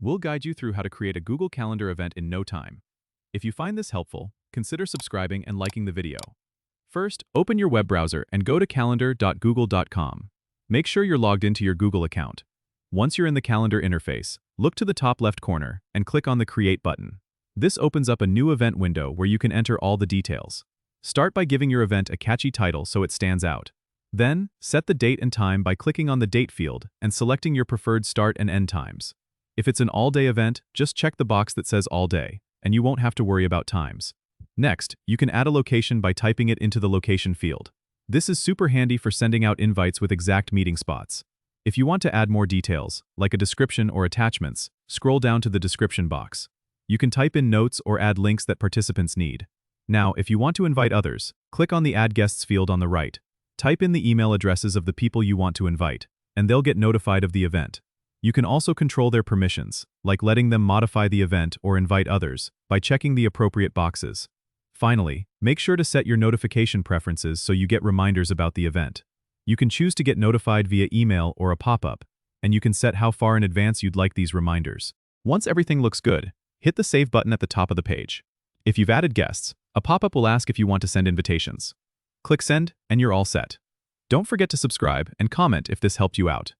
We'll guide you through how to create a Google Calendar event in no time. If you find this helpful, consider subscribing and liking the video. First, open your web browser and go to calendar.google.com. Make sure you're logged into your Google account. Once you're in the calendar interface, look to the top left corner and click on the Create button. This opens up a new event window where you can enter all the details. Start by giving your event a catchy title so it stands out. Then, set the date and time by clicking on the Date field and selecting your preferred start and end times. If it's an all-day event, just check the box that says all day, and you won't have to worry about times. Next, you can add a location by typing it into the Location field. This is super handy for sending out invites with exact meeting spots. If you want to add more details, like a description or attachments, scroll down to the Description box. You can type in notes or add links that participants need. Now, if you want to invite others, click on the Add Guests field on the right. Type in the email addresses of the people you want to invite, and they'll get notified of the event. You can also control their permissions, like letting them modify the event or invite others, by checking the appropriate boxes. Finally, make sure to set your notification preferences so you get reminders about the event. You can choose to get notified via email or a pop-up, and you can set how far in advance you'd like these reminders. Once everything looks good, hit the Save button at the top of the page. If you've added guests, a pop-up will ask if you want to send invitations. Click Send, and you're all set. Don't forget to subscribe and comment if this helped you out.